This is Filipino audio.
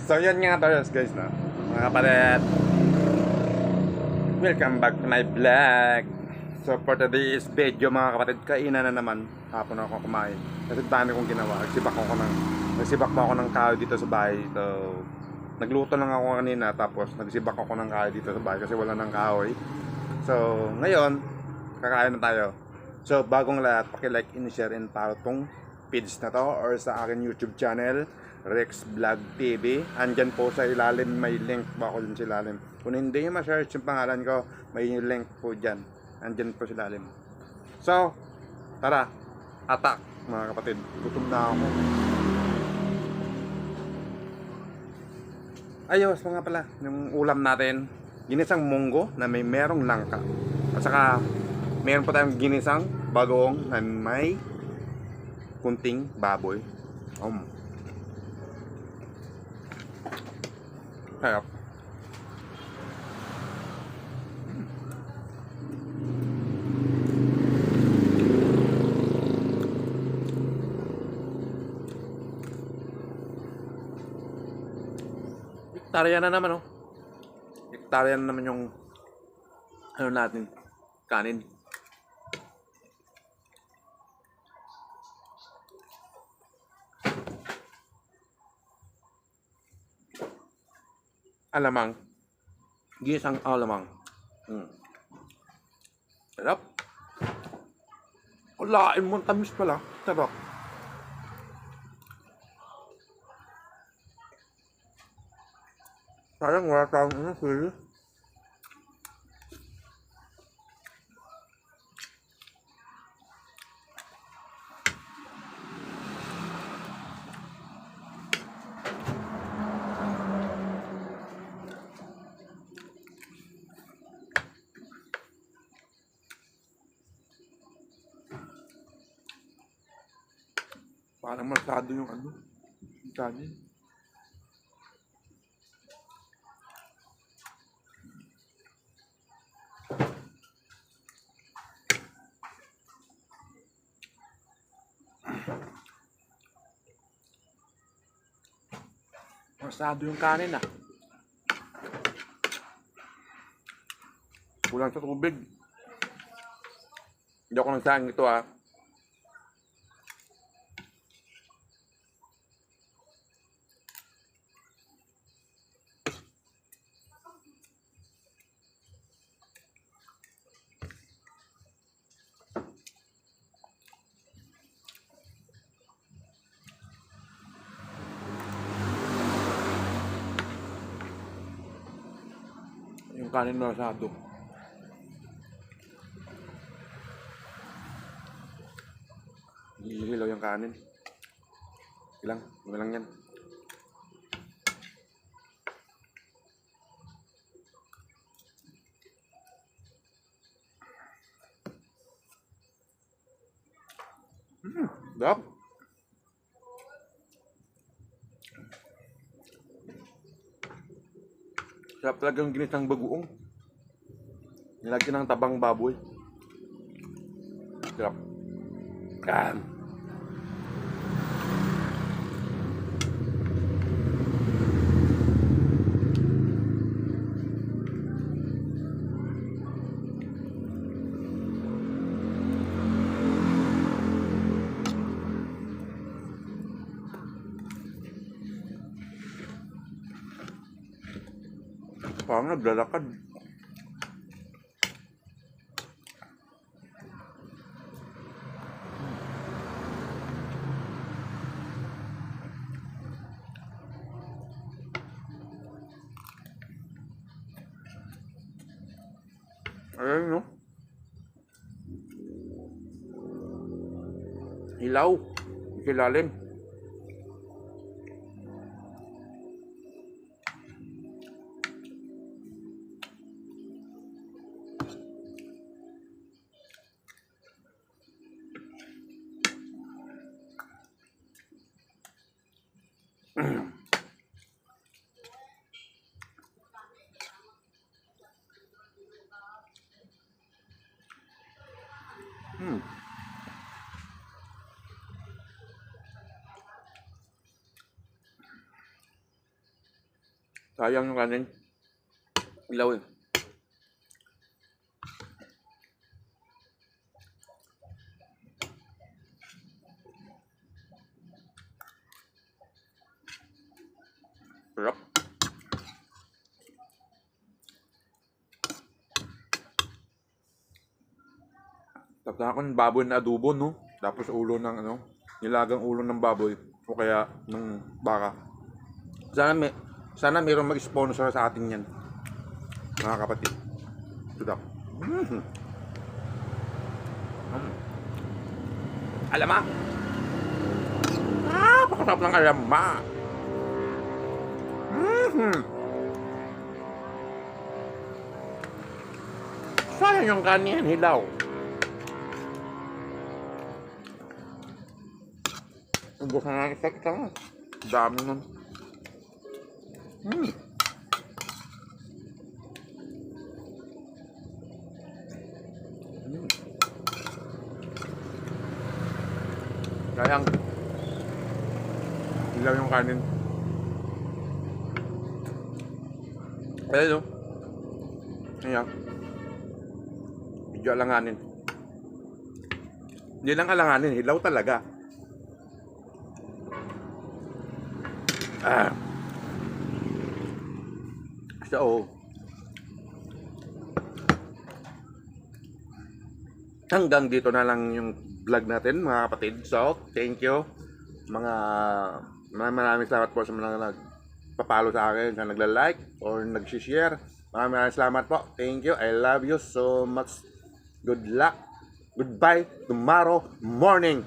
So yun nga tayo guys na mga kapatid, welcome back to my vlog. So for today's video mga kapatid, kainan na naman. Hapon ako kumain kasi dami kong ginawa. Nagsibak pa ako ng kahoy dito sa bahay. So nagluto lang ako kanina, tapos nagsibak ako ng kahoy dito sa bahay kasi wala ng kahoy. So ngayon kakain na tayo. So bagong lahat, paki-like and share and follow tong page na to or sa akin YouTube channel, Rex Vlog TV. Andyan po sa ilalim, may link ba ako dyan sa ilalim. Kung hindi nyo ma-search yung pangalan ko, may link po dyan. Andyan po sa ilalim. So, tara, attack mga kapatid. Gutom na ako. Ayos mga pala, yung ulam natin, ginisang munggo na may merong langka. At saka, meron pa tayong ginisang bagoong na may kunting baboy. Sarap. Hektarya na naman, oh. Hektarya na naman yung ano natin, kanin. Alamang. Gisang alamang. Sarap. Kulain mo, tamis pala. Sarap. Sayang wala tayong ano, sili. Parang masyado yung ano, yung kanin. Masyado yung kanin, ah. Kulang sa tubig. Hindi ako nagsayang ito, ah. Yung kanin masyado. Hihilaw yung kanin. Ilang yan. Dap. Sarap talagang ginisang bagoong. Nilagyan ng tabang baboy. Sarap. Yan. Parang naglalakad. Ayan, no? Hilaw. Kilalim. Sayang yung kanin. Ilaw eh. Sarap. Tapos ako ng baboy na adobo, no? Tapos ulo ng ano, nilagang ulo ng baboy o kaya ng baka. Sana mayroong mag-sponsor sa atin yan, mga kapatid. Sudak. Mm. Alama! Pakasarap ng alama! Mm-hmm. Sayang yung kanin, hilaw. Ubus na lang isa-isa. Dami nun. Sayang. Hilaw yung kanin. Ayun, no? Ayan. Medyo alanganin. Hindi lang alanganin, hilaw talaga. So, hanggang dito na lang yung vlog natin, mga kapatid. So, thank you. Maraming salamat po sa mga nagpapalo sa akin, sa nagla-like or nag-share. Maraming salamat po. Thank you. I love you so much. Good luck. Goodbye tomorrow morning.